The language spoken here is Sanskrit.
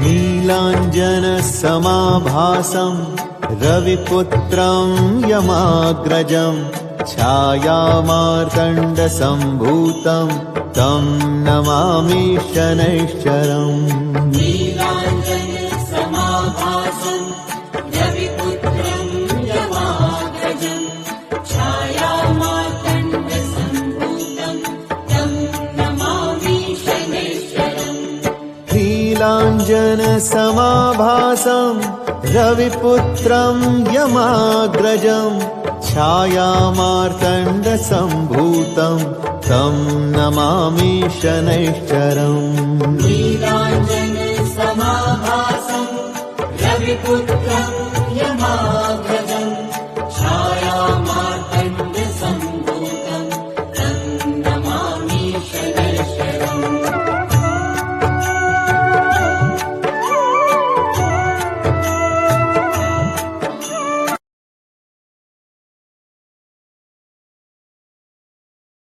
नीलाञ्जनसमाभासं रविपुत्रं यमाग्रजं छायामार्तण्डसम्भूतं तं नमामि शनैश्चरम्। नीलाञ्जनसमाभासं रविपुत्रं यमाग्रजं छायामार्तण्डसम्भूतं तं नमामि शनैश्चरम्। नीलाञ्जनसमाभासं रविपुत्रं यमाग्रजं छायामार्तण्डसम्भूतं तं नमामि शनैश्चरम्।